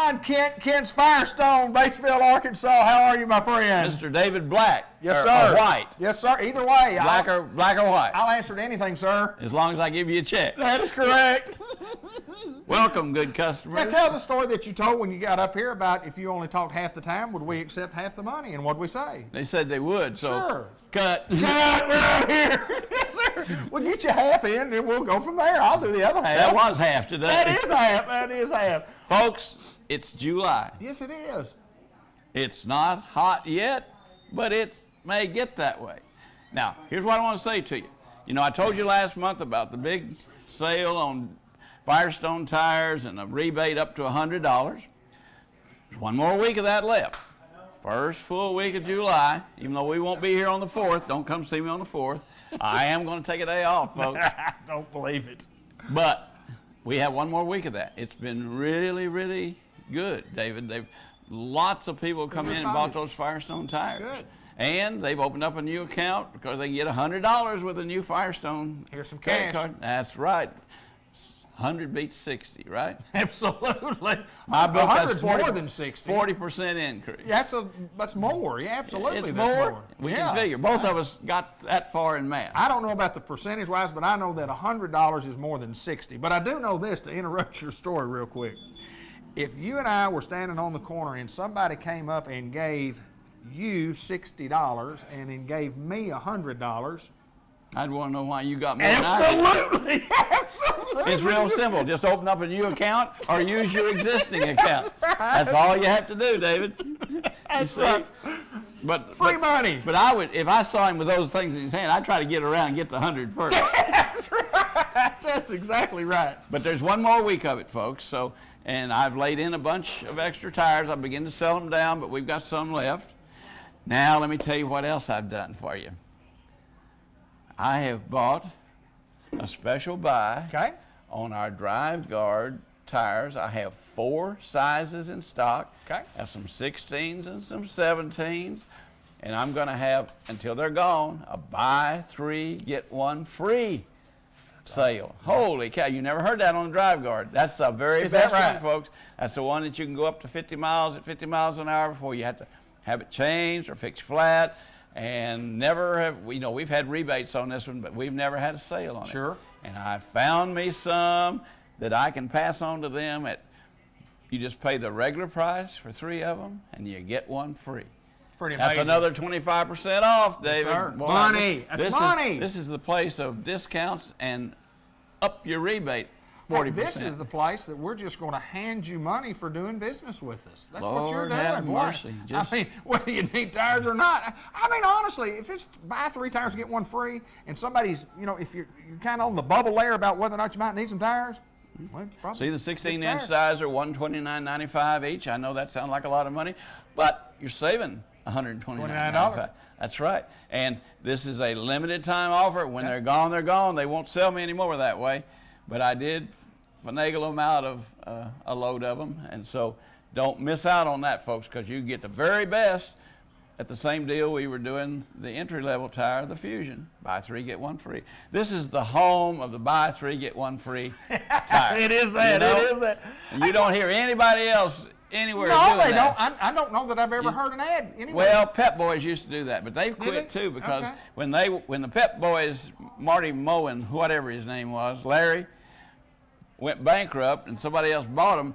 John Kent's Firestone, Batesville, Arkansas. How are you, my friend? Mr. David Black. Yes, sir. Or White. Yes, sir. Either way. Black or white. I'll answer to anything, sir. As long as I give you a check. That is correct. Welcome, good customers. Now tell the story that you told when you got up here about if you only talked half the time, would we accept half the money? And what'd we say? They said they would, so sure. Cut. Cut right here. Yes, sir. We'll get you half in, and we'll go from there. I'll do the other half. That was half today. That is half. That is half. Folks, it's July. Yes, it is. It's not hot yet, but it may get that way. Now, here's what I want to say to you. You know, I told you last month about the big sale on Firestone tires and a rebate up to $100. There's one more week of that left. First full week of July, even though we won't be here on the 4th. Don't come see me on the 4th. I am going to take a day off, folks. Don't believe it. But we have one more week of that. It's been really, really good, David. Lots of people come in and bought those Firestone tires. Good. And they've opened up a new account because they can get $100 with a new Firestone Here's some credit cash. card. That's right. 100 beats 60, right? Absolutely. My book, that's 100's more than 60. 40% increase. Yeah, that's more. Yeah, absolutely. It's that's more. We can figure. Both of us got that far in math. I don't know about the percentage-wise, but I know that $100 is more than 60. But I do know this, to interrupt your story real quick. If you and I were standing on the corner and somebody came up and gave you $60 and then gave me $100, I'd want to know why you got more absolutely, than I did. absolutely. It's real simple. Just open up a new account or use your existing account. That's all you have to do, David. That's right. But Free money. But I would, if I saw him with those things in his hand, I'd try to get around and get the 100 first. That's right. That's exactly right. But there's one more week of it, folks. So, and I've laid in a bunch of extra tires. I begin to sell them down, but we've got some left. Now let me tell you what else I've done for you. I have bought a special buy on our Drive Guard tires. I have 4 sizes in stock. Okay. I have some 16s and some 17s. And I'm going to have, until they're gone, a buy 3, get 1 free sale. Holy cow, you never heard that on the Drive Guard. That's the very best one, folks. That's the one that you can go up to 50 miles at 50 miles an hour before you have to have it changed or fixed flat. And never have, we've had rebates on this one, but we've never had a sale on it. Sure. And I found me some that I can pass on to them at, you just pay the regular price for 3 of them, and you get 1 free. Pretty amazing. That's another 25% off, David. Yes, sir. Boy, money. That's money. This is the place of discounts and up your rebate 40%. This is the place that we're just going to hand you money for doing business with us. That's Lord what you're doing. have boy. mercy. I mean, whether you need tires or not. I mean, honestly, if it's buy 3 tires and get 1 free, and somebody's, if you're kind of on the bubble layer about whether or not you might need some tires, well, it's probably. See, the 16-inch size are $129.95 each. I know that sounds like a lot of money, but you're saving $129.95. That's right. And this is a limited time offer. When they're gone, they're gone. They won't sell me anymore that way. But I did finagle them out of a load of them. And so don't miss out on that, folks, because you get the very best at the same deal we were doing the entry-level tire, the Fusion. Buy 3, get 1 free. This is the home of the buy 3, get 1 free tire. It is that. It is that. And you don't hear anybody else anywhere no, doing they that. don't. I don't know that I've ever heard an ad anywhere. Well, Pep Boys used to do that, but they've quit too because when the Pep Boys, Marty Moen, whatever his name was, Larry, went bankrupt and somebody else bought them,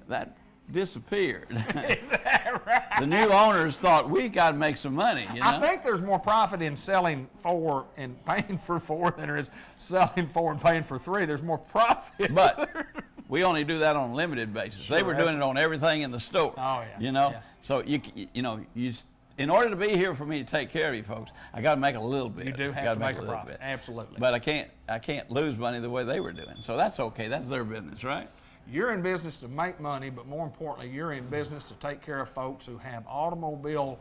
that disappeared. Is that right? The new owners thought, we got to make some money. I think there's more profit in selling 4 and paying for 4 than there is selling 4 and paying for 3. There's more profit. But we only do that on a limited basis. Sure, they were doing it on everything in the store. Oh, yeah. Yeah. So in order to be here for me to take care of you folks, I got to make a little bit. You do have to make a profit. Absolutely. But I can't lose money the way they were doing. So that's okay. That's their business, right? You're in business to make money, but more importantly, you're in business to take care of folks who have automobile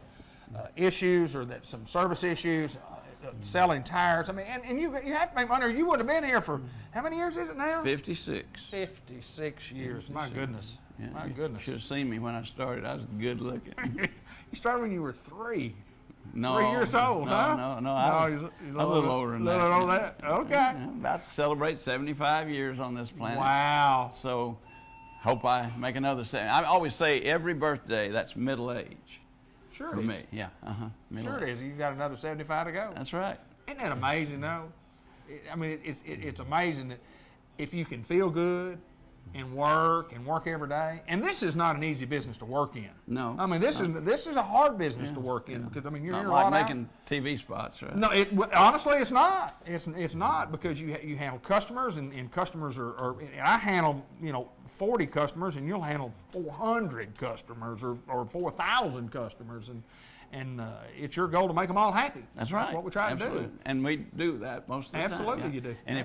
issues or some service issues, selling tires. I mean, and you have to make money, or you would have been here for, how many years is it now? 56. 56 years. 56. My goodness. Yeah, My goodness. You should have seen me when I started. I was good looking. You started when you were 3. No, 3 years old, huh? No. I was a little older than that. A little older than that. Okay. I'm about to celebrate 75 years on this planet. Wow. So hope I make another 70. I always say every birthday, that's middle age. Sure for it is. me. Yeah. Sure it is. You got another 75 to go. That's right. Isn't that amazing, though? I mean, it's amazing that if you can feel good and work every day. And this is not an easy business to work in. No. I mean, this is a hard business to work in because I mean you're not here like a lot making TV spots, right? No, honestly, it's not. It's not because you handle customers and customers are and I handle 40 customers and you'll handle 400 customers or 4,000 customers and it's your goal to make them all happy. That's right. That's what we try to do. And we do that most of the time. Absolutely, you do. And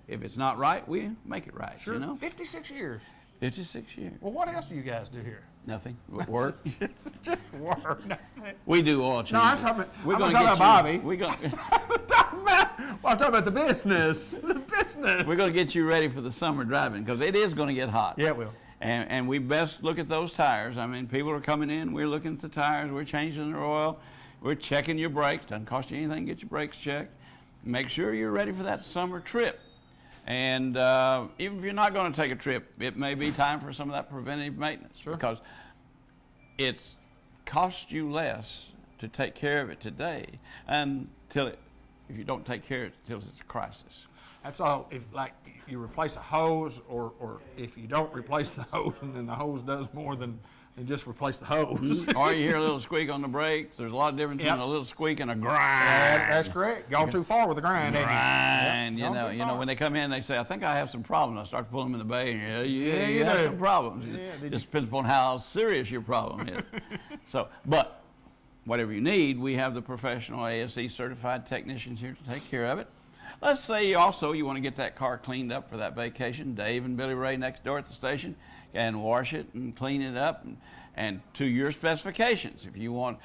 if it's not right, we make it right. Sure. You know? 56 years. 56 years. Well, what else do you guys do here? Nothing. Work. Just work. We do oil changes. No, I'm talking gonna about Bobby. We're going I'm talking about the business. The business. We're going to get you ready for the summer driving because it is going to get hot. Yeah, it will. And we best look at those tires. I mean, people are coming in. We're looking at the tires. We're changing their oil. We're checking your brakes. Doesn't cost you anything. Get your brakes checked. Make sure you're ready for that summer trip. And even if you're not going to take a trip, it may be time for some of that preventative maintenance. Sure. Because it's cost you less to take care of it today if you don't take care of it until it's a crisis. That's all. If you replace a hose, or if you don't replace the hose, and then the hose does more than just replace the hose. Or you hear a little squeak on the brakes. There's a lot of difference between a little squeak and a grind. That's correct. Gone too far with the grind, Grind. Yep. You know, when they come in, they say, "I think I have some problems." I start to pull them in the bay, and you do. have some problems. Yeah, it just depends upon how serious your problem is. But whatever you need, we have the professional ASE certified technicians here to take care of it. Let's say you want to get that car cleaned up for that vacation. Dave and Billy Ray next door at the station can wash it and clean it up and to your specifications. If you want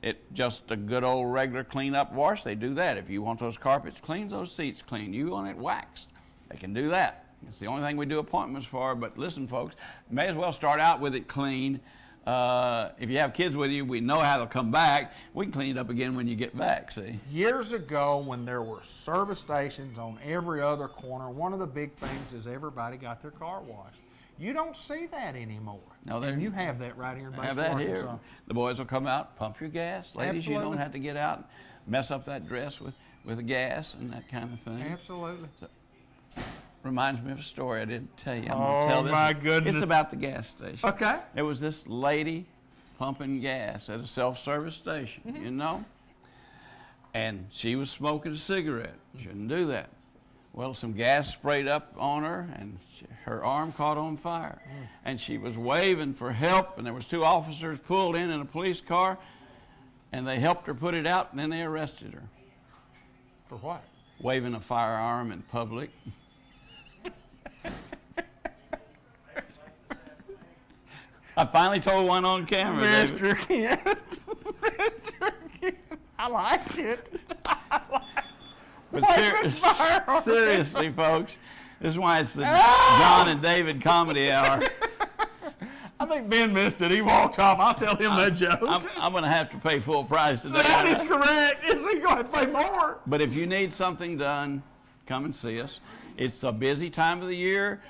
it just a good old regular clean up wash, they do that. If you want those carpets cleaned, those seats cleaned, you want it waxed, they can do that. It's the only thing we do appointments for. But listen, folks, may as well start out with it clean. If you have kids with you, we know how they'll come back. We can clean it up again when you get back, see? Years ago, when there were service stations on every other corner, one of the big things is everybody got their car washed. You don't see that anymore. No, and you have that right here in Batesville, have that Arkansas. Here. The boys will come out, pump your gas. Ladies, Absolutely. You don't have to get out and mess up that dress with the gas and that kind of thing. Absolutely. So, reminds me of a story I didn't tell you. I'm gonna tell this. My goodness. It's about the gas station. Okay. There was this lady pumping gas at a self-service station, you know? And she was smoking a cigarette. Shouldn't do that. Well, some gas sprayed up on her, and her arm caught on fire. And she was waving for help, and there was 2 officers pulled in a police car, and they helped her put it out, and then they arrested her. For what? Waving a firearm in public. I finally told one on camera. Mr. Kent. Mr. Kent. I like it. But seriously, folks, this is why it's the John and David comedy hour. I think Ben missed it. He walked off. I'll tell him that joke. I'm going to have to pay full price today. That is correct. Is he going to pay more? But if you need something done, come and see us. It's a busy time of the year.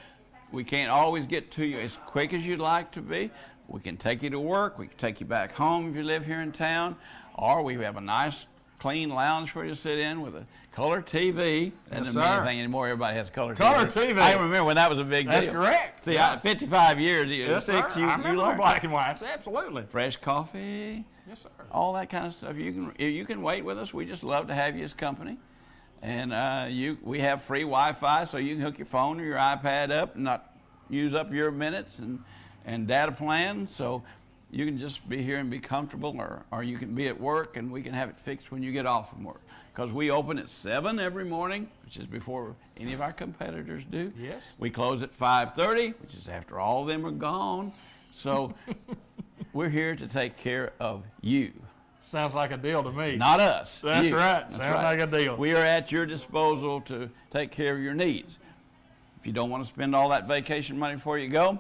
We can't always get to you as quick as you'd like to be. We can take you to work. We can take you back home if you live here in town. Or we have a nice, clean lounge for you to sit in with a color TV. That doesn't mean anything anymore. Everybody has color TV. Color TV. I remember when that was a big deal. That's correct. See, 55 years, yes, sir. I remember black and whites. Absolutely. Fresh coffee. Yes, sir. All that kind of stuff. You can wait with us. We just love to have you as company. And we have free Wi-Fi, so you can hook your phone or your iPad up and not use up your minutes and data plan. So you can just be here and be comfortable, or you can be at work and we can have it fixed when you get off from work. Because we open at 7 every morning, which is before any of our competitors do. Yes. We close at 5:30, which is after all of them are gone. So we're here to take care of you. Sounds like a deal to me. Not us. That's you. right. That's Sounds right. like a deal. We are at your disposal to take care of your needs. If you don't want to spend all that vacation money before you go,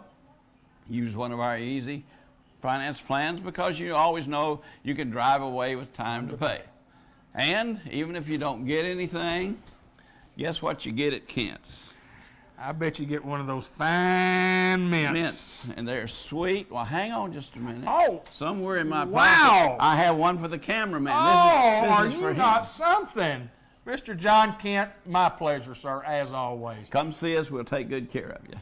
use one of our easy finance plans, because you always know you can drive away with time to pay. And even if you don't get anything, guess what you get at Kent's? I bet you get one of those fine mints. And they're sweet. Well, hang on just a minute. Oh. Somewhere in my Wow. pocket, I have one for the cameraman. Oh, this are is for you him. not something? Mr. John Kent, my pleasure, sir, as always. Come see us. We'll take good care of you.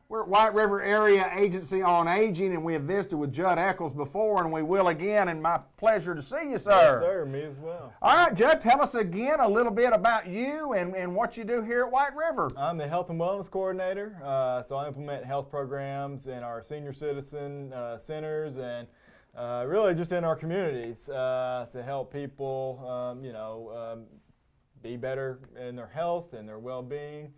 We're at White River Area Agency on Aging, and we have visited with Judd Eccles before, and we will again, and my pleasure to see you, sir. Yes, sir. Me as well. All right, Judd, tell us again a little bit about you and what you do here at White River. I'm the Health and Wellness Coordinator, so I implement health programs in our senior citizen centers and really just in our communities to help people, be better in their health and their well-being.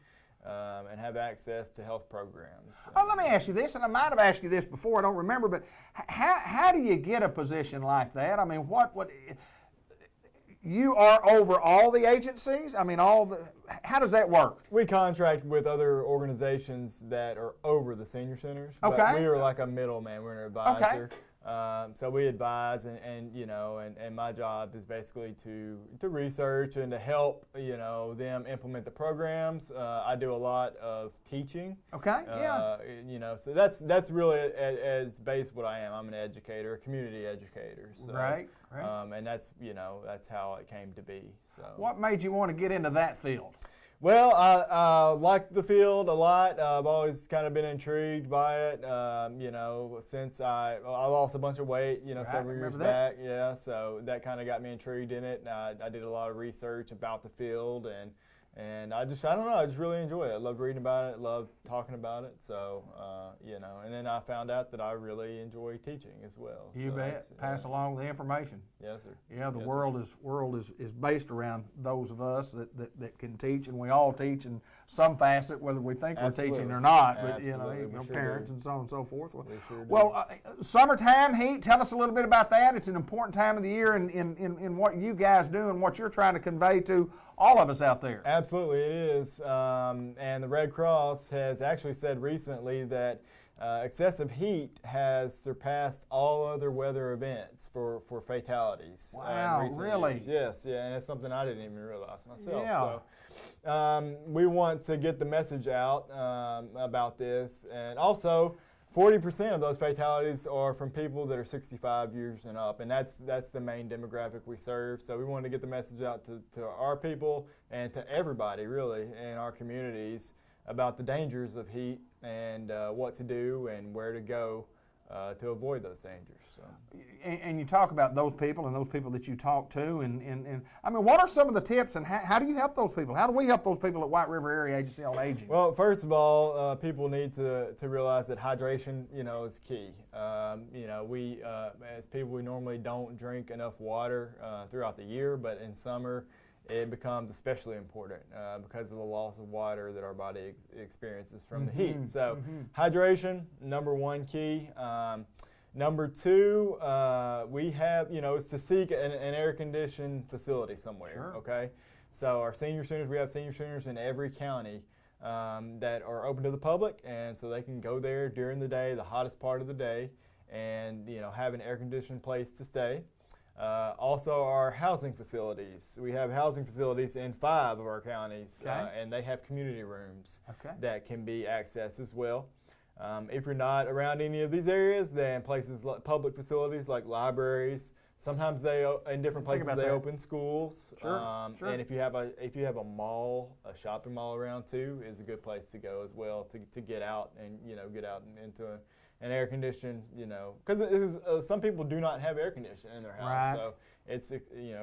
And have access to health programs. Oh, let me ask you this, and I might have asked you this before, I don't remember, but how do you get a position like that? I mean, what you are over all the agencies? I mean, how does that work? We contract with other organizations that are over the senior centers. Okay. But we are like a middleman. We're an advisor. Okay. So we advise, and my job is basically to research and to help them implement the programs. I do a lot of teaching. Okay. Yeah. So that's really at its base what I am. I'm an educator, a community educator. So, Right. And that's how it came to be. So. What made you want to get into that field? Well, I like the field a lot. I've always kind of been intrigued by it. Since I lost a bunch of weight, several years back. Yeah, so that kind of got me intrigued in it. And I did a lot of research about the field, and I don't know, I just really enjoy it. I love reading about it, love talking about it. So, and then I found out that I really enjoy teaching as well. You bet. Pass along the information. Yes, sir. Yeah, the world is based around those of us that can teach, and we all teach in some facet, whether we think Absolutely. we're teaching or not. But Absolutely. parents and so on and so forth. Sure Well, summertime heat. Tell us a little bit about that. It's an important time of the year in what you guys do and what you're trying to convey to all of us out there. Absolutely, it is. And the Red Cross has actually said recently that excessive heat has surpassed all other weather events for fatalities. Wow, in recent really? years. Yes, yeah, and it's something I didn't even realize myself. Yeah. So we want to get the message out about this, and also 40% of those fatalities are from people that are 65 years and up, and that's the main demographic we serve. So we want to get the message out to our people and to everybody really in our communities about the dangers of heat and what to do and where to go to avoid those dangers. So. And you talk about those people and those people that you talk to, and I mean, what are some of the tips, and how do you help those people? How do we help those people at White River Area Agency on Aging? Well, first of all, people need to realize that hydration, is key. We as people, we normally don't drink enough water throughout the year, but in summer, it becomes especially important because of the loss of water that our body experiences from the heat. So hydration, number one key. Number two, we have, is to seek an air-conditioned facility somewhere, Sure. Okay? So our senior centers, we have senior centers in every county that are open to the public, and so they can go there during the day, the hottest part of the day, and, have an air-conditioned place to stay. Also, our housing facilities. We have housing facilities in 5 of our counties, Okay. and they have community rooms Okay. that can be accessed as well. If you're not around any of these areas, then places like public facilities like libraries. Sometimes in different places they open schools. Sure. Sure. And if you have a mall, a shopping mall around too, is a good place to go as well to get out and get out into an air conditioned, because some people do not have air conditioning in their house, Right. so it's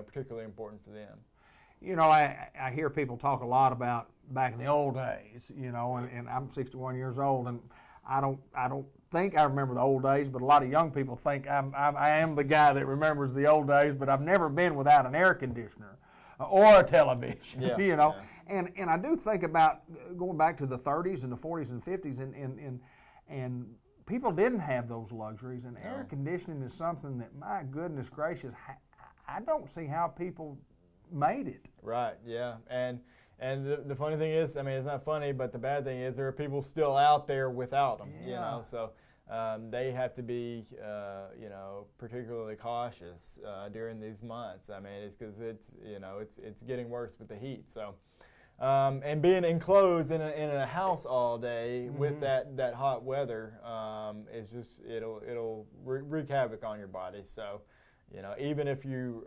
particularly important for them. I hear people talk a lot about back in the old days, and I'm 61 years old, and I don't think I remember the old days, but a lot of young people think I am the guy that remembers the old days, but I've never been without an air conditioner or a television, Yeah, Yeah. yeah. And I do think about going back to the 30s and the 40s and 50s, and people didn't have those luxuries, and air conditioning is something that, my goodness gracious, I don't see how people made it. Right, yeah, and the funny thing is, I mean, it's not funny, but the bad thing is there are people still out there without them, so they have to be, particularly cautious during these months. I mean, it's because it's getting worse with the heat, so And being enclosed in a house all day with that hot weather is just it'll wreak havoc on your body. So, even if you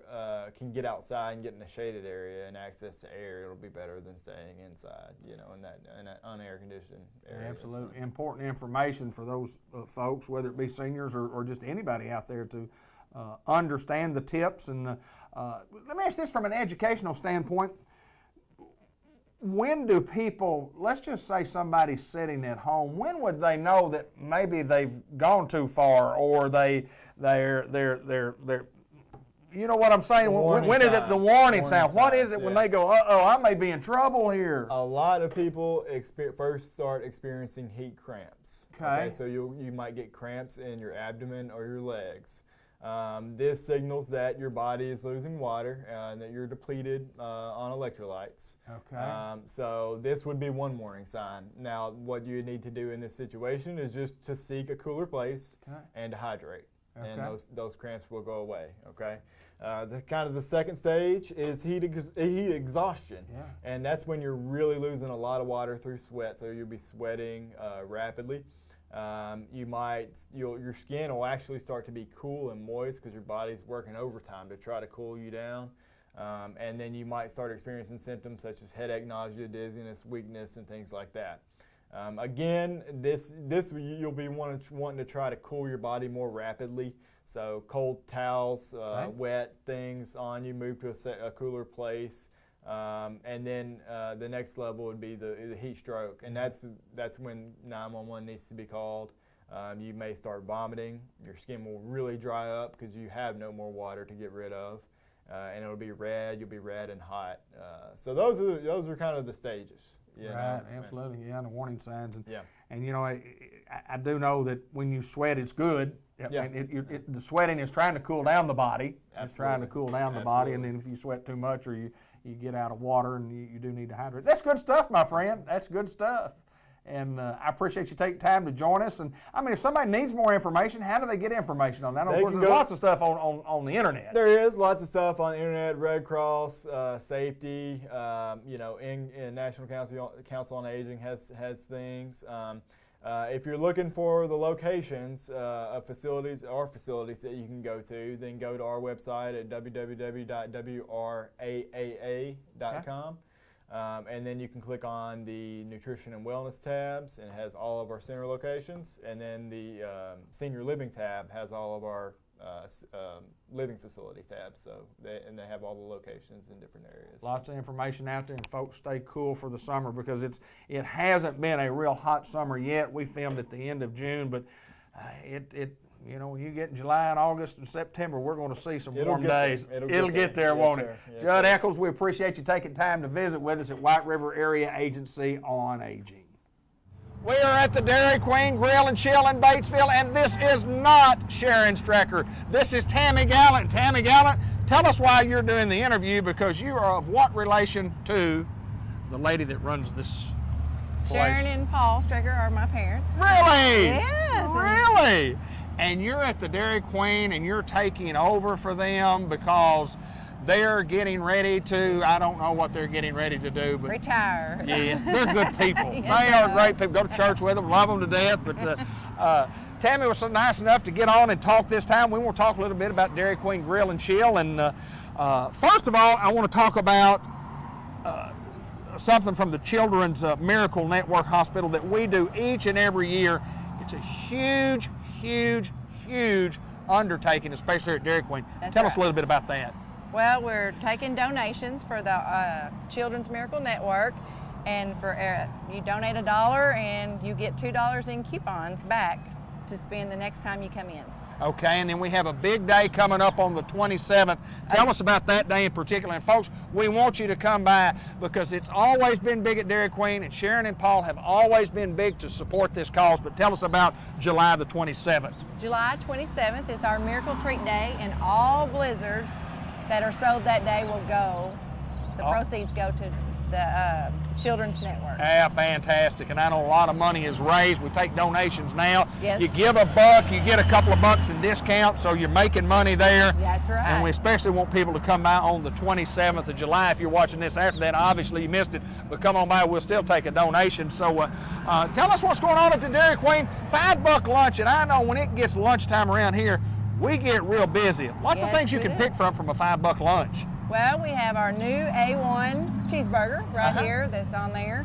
can get outside and get in a shaded area and access to air, it'll be better than staying inside, in that unair conditioned area. Absolutely. Important information for those folks, whether it be seniors or just anybody out there, to understand the tips. And let me ask this from an educational standpoint. When do people, let's just say somebody's sitting at home, when would they know that maybe they've gone too far, or they're you know what I'm saying? When is it the warning sign? What is it when they go, uh-oh, I may be in trouble here? A lot of people first start experiencing heat cramps. Okay. So you might get cramps in your abdomen or your legs. This signals that your body is losing water and that you're depleted on electrolytes. Okay. So this would be one warning sign. Now, what you need to do in this situation is just to seek a cooler place and to hydrate. Okay. And those cramps will go away. Okay. The second stage is heat exhaustion, and that's when you're really losing a lot of water through sweat. So you'll be sweating rapidly. Your skin will actually start to be cool and moist because your body's working overtime to try to cool you down. And then you might start experiencing symptoms such as headache, nausea, dizziness, weakness, and things like that. Again, this you'll be wanting to try to cool your body more rapidly. So cold towels, wet things on you, move to a cooler place. And then the next level would be the heat stroke, and that's when 911 needs to be called. You may start vomiting. Your skin will really dry up because you have no more water to get rid of, and it'll be red. You'll be red and hot. So those are kind of the stages. Right, absolutely. Yeah, and the warning signs. And I do know that when you sweat, it's good. Yeah. The sweating is trying to cool down the body. Absolutely. It's trying to cool down the body, and then if you sweat too much or you get out of water and you do need to hydrate. That's good stuff, my friend. That's good stuff. And I appreciate you taking time to join us. And I mean, if somebody needs more information, how do they get information on that? Of course, there's lots of stuff on the internet. There is lots of stuff on the internet. Red Cross, safety, in National Council on Aging has things. If you're looking for the locations of facilities that you can go to, then go to our website at www.wraaa.com. And then you can click on the Nutrition and Wellness tabs, and it has all of our center locations. And then the Senior Living tab has all of our living facility tabs. So they have all the locations in different areas. Lots of information out there, and folks, stay cool for the summer because it hasn't been a real hot summer yet. We filmed at the end of June, but when you get in July and August and September, we're going to see some warm days. It'll get there, won't it? Yes, Judd Eccles, we appreciate you taking time to visit with us at White River Area Agency on Aging. We are at the Dairy Queen Grill and Chill in Batesville, and this is not Sharon Strecker. This is Tammy Gallant. Tammy Gallant, tell us why you're doing the interview, because you are of what relation to the lady that runs this place? Sharon and Paul Strecker are my parents. Really? Yes. Really? And you're at the Dairy Queen and you're taking over for them because they're getting ready to, I don't know what they're getting ready to do, but retire. Yes, they're good people. Yes, they are great people. Go to church with them, love them to death. But Tammy was so nice enough to get on and talk this time. We want to talk a little bit about Dairy Queen Grill and Chill. And first of all, I want to talk about something from the Children's Miracle Network Hospital that we do each and every year. It's a huge undertaking, especially here at Dairy Queen. Tell us a little bit about that. Well, we're taking donations for the Children's Miracle Network, and for you donate $1 and you get $2 in coupons back to spend the next time you come in. Okay, and then we have a big day coming up on the 27th. Tell us about that day in particular. And folks, we want you to come by because it's always been big at Dairy Queen, and Sharon and Paul have always been big to support this cause. But tell us about July the 27th. July 27th is our Miracle Treat Day, and all blizzards that are sold that day will go, the proceeds go to the Children's Network. Yeah, fantastic. And I know a lot of money is raised. We take donations now. Yes. You give $1, you get a couple of bucks in discount, so you're making money there. That's right. And we especially want people to come by on the 27th of July. If you're watching this after that, obviously you missed it, but come on by. We'll still take a donation. So tell us what's going on at the Dairy Queen. $5 lunch, and I know when it gets lunchtime around here, we get real busy. Lots of things you can pick from a $5 lunch. Well, we have our new A1 cheeseburger right here that's on there.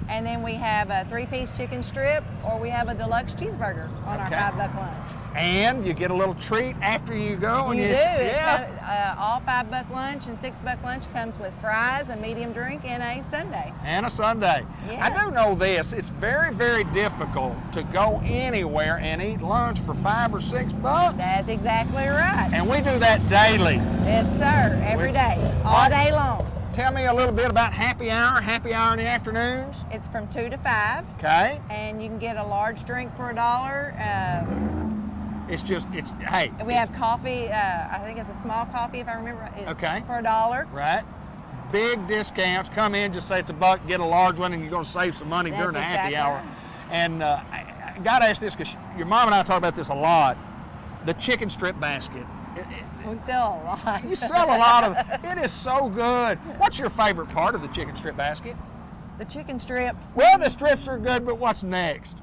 And then we have a 3-piece chicken strip, or we have a deluxe cheeseburger on our $5 lunch. And you get a little treat after you go. You do. Yeah. All $5 lunch and $6 lunch comes with fries, a medium drink, and a sundae. And a sundae. Yeah. I do know this. It's very, very difficult to go anywhere and eat lunch for $5 or $6. That's exactly right. And we do that daily. Yes, sir. Every day. All day long. Tell me a little bit about happy hour in the afternoons. It's from 2 to 5. Okay. And you can get a large drink for $1. Hey. We have coffee. I think it's a small coffee, if I remember right. It's for $1. Right. Big discounts. Come in, just say it's $1, get a large one, and you're going to save some money during the happy hour. Right. And I got to ask this because your mom and I talk about this a lot. The chicken strip basket. We sell a lot. You sell a lot of it. It is so good. What's your favorite part of the chicken strip basket? The chicken strips. Well, the strips are good, but what's next?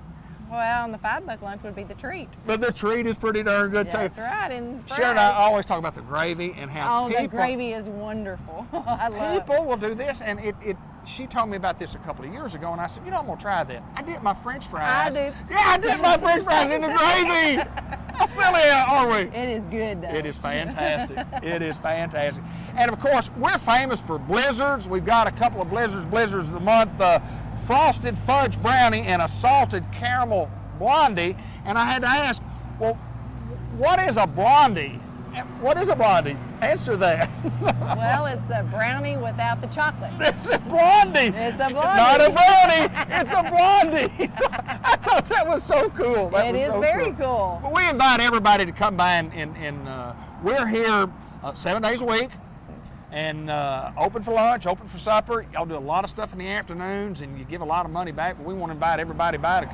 Well, on the $5 lunch would be the treat. But the treat is pretty darn good, too. That's right. And Sharon and I always talk about the gravy and how the gravy is wonderful. I love it. People will do this, and she told me about this a couple of years ago, and I said, I'm going to try that. I did my French fries. I do. Yeah, I did my French fries in the gravy. How silly are we? It is good, though. It is fantastic. It is fantastic. And, of course, we're famous for blizzards. We've got a couple of blizzards of the month, frosted fudge brownie and a salted caramel blondie. And I had to ask, well, what is a blondie? What is a blondie? Answer that. Well, it's the brownie without the chocolate. It's a blondie. It's a blondie. Not a brownie. It's a blondie. I thought that was so cool. It is very cool. But we invite everybody to come by, and we're here 7 days a week, and open for lunch, open for supper. Y'all do a lot of stuff in the afternoons, and you give a lot of money back. But we want to invite everybody by to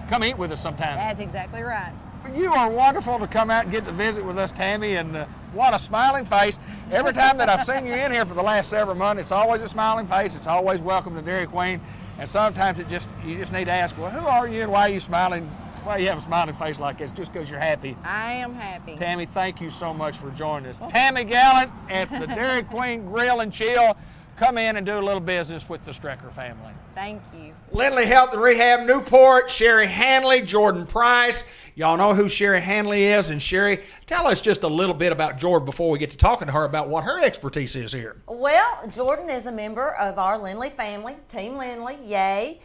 come eat with us sometime. That's exactly right. You are wonderful to come out and get to visit with us, Tammy, and what a smiling face. Every time that I've seen you in here for the last several months, it's always a smiling face. It's always welcome to Dairy Queen. And sometimes you just need to ask, well, who are you and why are you smiling? Why do you have a smiling face like this? Just because you're happy. I am happy. Tammy, thank you so much for joining us. Tammy Gallant at the Dairy Queen Grill and Chill. Come in and do a little business with the Strecker family. Thank you. Lindley Health and Rehab, Newport, Sherry Hanley, Jordan Price. Y'all know who Sherry Hanley is. And Sherry, tell us just a little bit about Jordan before we get to talking to her about what her expertise is here. Well, Jordan is a member of our Lindley family, Team Lindley, yay.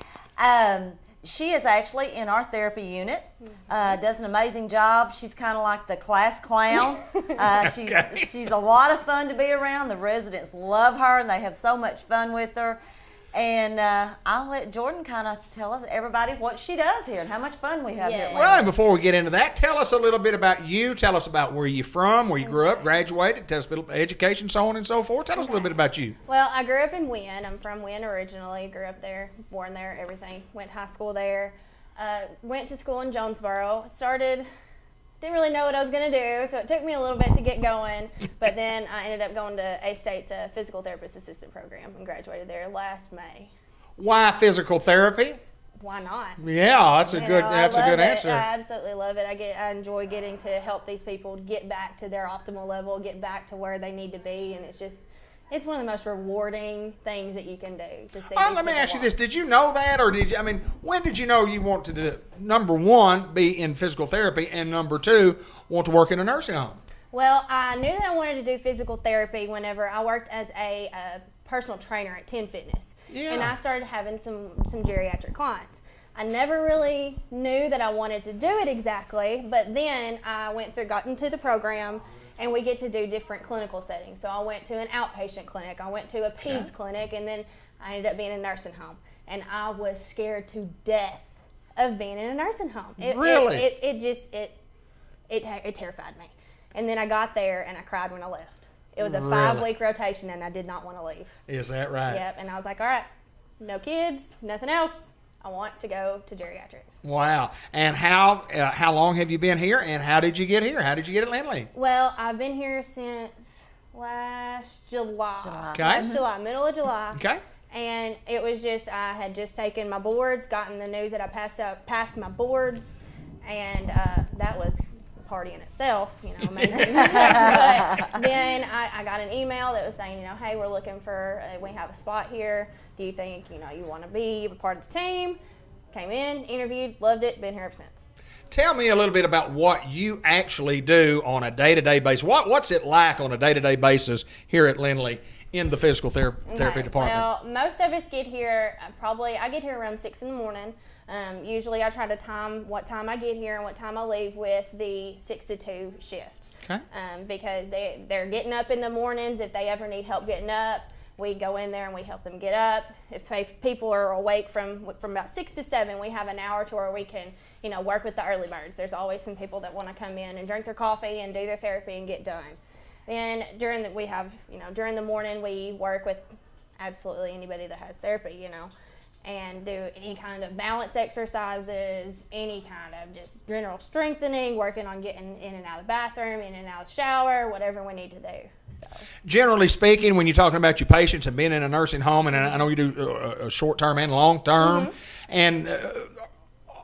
She is actually in our therapy unit, does an amazing job. She's kind of like the class clown. She's a lot of fun to be around. The residents love her, and they have so much fun with her. And I'll let Jordan kind of tell us, everybody, what she does here and how much fun we have here. Well, and before we get into that, tell us a little bit about you. Tell us about where you're from, where you grew up, graduated. Tell us a bit about education, so on and so forth. Tell us a little bit about you. Well, I grew up in Wynn. I'm from Wynn originally. Grew up there, born there, everything. Went to high school there. Went to school in Jonesboro. Didn't really know what I was going to do, so it took me a little bit to get going. But then I ended up going to A-State's Physical Therapist Assistant Program and graduated there last May. Why physical therapy? Why not? Yeah, that's a good answer. I absolutely love it. I enjoy getting to help these people get back to their optimal level, get back to where they need to be, and it's one of the most rewarding things that you can do. To see let me ask you this. Did you know that, or when did you know you wanted to, number one, be in physical therapy, and number two, want to work in a nursing home? Well, I knew that I wanted to do physical therapy whenever I worked as a personal trainer at 10 Fitness. Yeah. And I started having some geriatric clients. I never really knew that I wanted to do it exactly, but then I got into the program, and we get to do different clinical settings. So I went to an outpatient clinic, I went to a peds clinic, and then I ended up being in a nursing home. And I was scared to death of being in a nursing home. Really? It terrified me. And then I got there and I cried when I left. It was a Really? 5-week rotation, and I did not want to leave. Is that right? Yep, and I was like, all right, no kids, nothing else. I want to go to geriatrics. Wow. And how long have you been here, and how did you get here? How did you get at Lindley? Well, I've been here since last July. Okay. Last July, middle of July. Okay. And it was just, I had just taken my boards, gotten the news that I passed my boards, and that was a party in itself, amazing. But then I got an email that was saying, hey, we're looking for, we have a spot here. Do you think, you want to be a part of the team? Came in, interviewed, loved it, been here ever since. Tell me a little bit about what you actually do on a day-to-day basis. What's it like on a day-to-day basis here at Lindley in the physical therapy department? Well, most of us get here, I get here around 6 in the morning. Usually I try to time what time I get here and what time I leave with the 6 to 2 shift. Okay. Because they're getting up in the mornings. If they ever need help getting up, we go in there and we help them get up. If people are awake from about 6 to 7, we have an hour to where we can, work with the early birds. There's always some people that want to come in and drink their coffee and do their therapy and get done. Then during the morning we work with absolutely anybody that has therapy, and do any kind of balance exercises, any kind of just general strengthening, working on getting in and out of the bathroom, in and out of the shower, whatever we need to do. Generally speaking, when you're talking about your patients and being in a nursing home, and I know you do short-term and long-term, and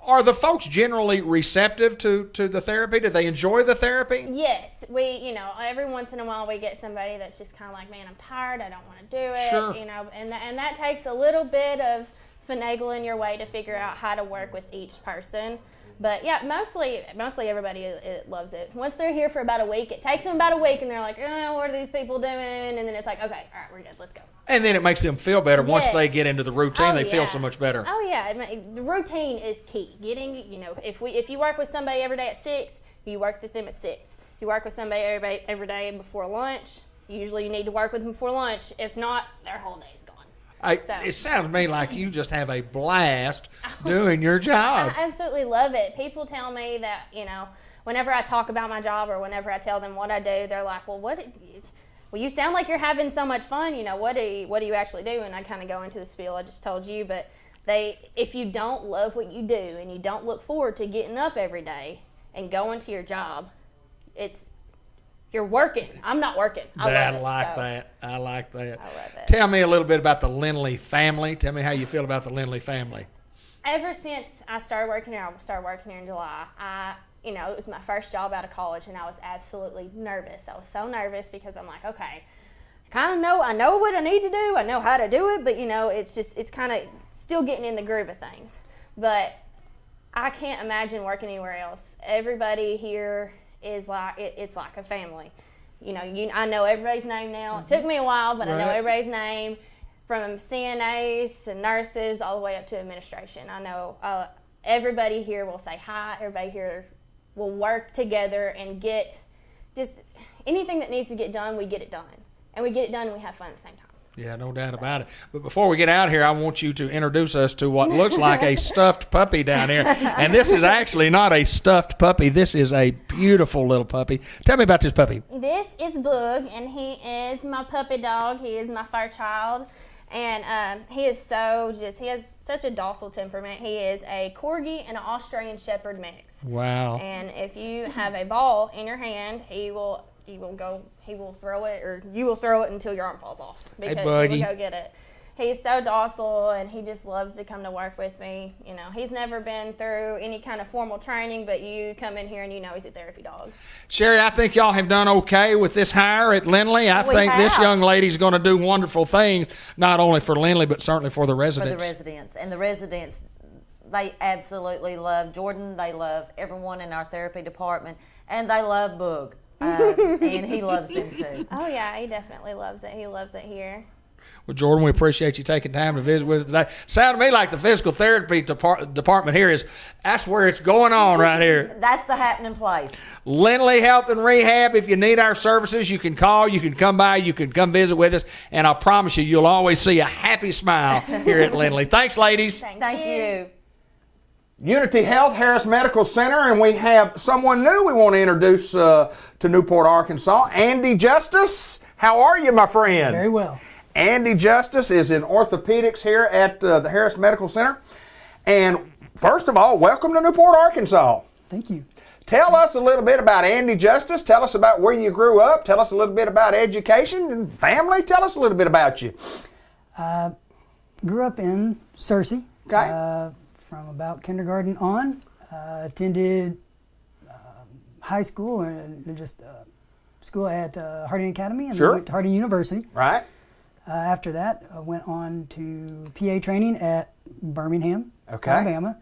are the folks generally receptive to the therapy? Do they enjoy the therapy? Yes. We, every once in a while we get somebody that's just kind of like, man, I'm tired, I don't want to do it, Sure. And that takes a little bit of finagling your way to figure out how to work with each person. But yeah, mostly everybody loves it. Once they're here for about a week, it takes them about a week, and they're like, oh, what are these people doing? And then it's like, okay, all right, we're good, let's go. And then it makes them feel better once Yes. they get into the routine. Oh, They feel yeah. so much better. Oh yeah, the routine is key. Getting, if you work with somebody every day at 6, you work with them at 6. If you work with somebody every day before lunch, usually you need to work with them before lunch. If not, their whole day is gone. It sounds to me like you just have a blast doing your job. I absolutely love it. People tell me that, whenever I talk about my job or whenever I tell them what I do, they're like, well, you sound like you're having so much fun. What do you actually do? And I kind of go into the spiel I just told you. But if you don't love what you do and you don't look forward to getting up every day and going to your job, you're working. I'm not working. I like love it. that. I like that. I love it. Tell me a little bit about the Lindley family. Tell me how you feel about the Lindley family. Ever since I started working here in July, it was my first job out of college, and I was absolutely nervous. I was so nervous because I'm like, okay, I know what I need to do. I know how to do it, but it's kind of still getting in the groove of things. But I can't imagine working anywhere else. Everybody here is like, it's like a family. I know everybody's name now. It took me a while, but I know everybody's name, from CNAs to nurses all the way up to administration. I know everybody here will say hi. Everybody here will work together and get just anything that needs to get done, we get it done. And we get it done and we have fun at the same time. Yeah, no doubt about it. But before we get out here, I want you to introduce us to what looks like a stuffed puppy down here. And this is actually not a stuffed puppy. This is a beautiful little puppy. Tell me about this puppy. This is Boog, and he is my puppy dog. He is my fur child. And he has such a docile temperament. He is a Corgi and an Australian Shepherd mix. Wow. And if you have a ball in your hand, he will throw it, or you will throw it until your arm falls off, because he will go get it. He's so docile, and he just loves to come to work with me. He's never been through any kind of formal training, but you come in here and he's a therapy dog. Sherry, I think y'all have done okay with this hire at Lindley. I think this young lady's going to do wonderful things, not only for Lindley, but certainly for the residents. And the residents, they absolutely love Jordan. They love everyone in our therapy department, and they love Boog. And he loves them too. Oh yeah, he definitely loves it. He loves it here. Well, Jordan, we appreciate you taking time to visit with us today. Sounded to me like the physical therapy department here that's where it's going on right here. That's the happening place. Lindley Health and Rehab. If you need our services, you can call, you can come by, you can come visit with us, and I promise you'll always see a happy smile here at Lindley. Thanks, ladies. Thank you. Unity Health, Harris Medical Center, and we have someone new we want to introduce to Newport, Arkansas, Andy Justice. How are you, my friend? Very well. Andy Justice is in orthopedics here at the Harris Medical Center. And first of all, welcome to Newport, Arkansas. Thank you. Tell us a little bit about Andy Justice. Tell us about where you grew up. Tell us a little bit about education and family. Tell us a little bit about you. Grew up in Searcy. Okay. From about kindergarten on. Attended high school and just school at Harding Academy and Sure. then went to Harding University. Right. After that, I went on to PA training at Birmingham, Okay. Alabama.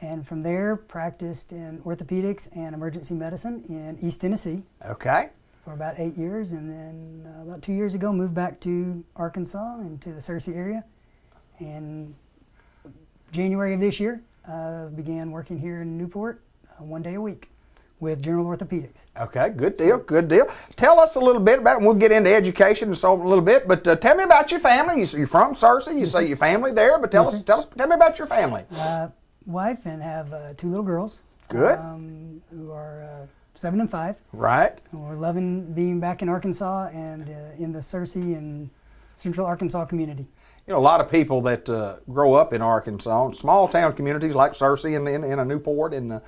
And from there, practiced in orthopedics and emergency medicine in East Tennessee Okay. for about 8 years. And then about 2 years ago, moved back to Arkansas and to the Searcy area. And January of this year, began working here in Newport 1 day a week with general orthopedics. Okay, good deal, good deal. Tell us a little bit about it, and we'll get into education and so on a little bit, but tell me about your family. You're from Searcy, you say your family there, but tell me about your family. Wife and have 2 little girls. Good. Who are 7 and 5. Right. And we're loving being back in Arkansas and in the Searcy and Central Arkansas community. You know, a lot of people that grow up in Arkansas, small town communities like Searcy and in a Newport, and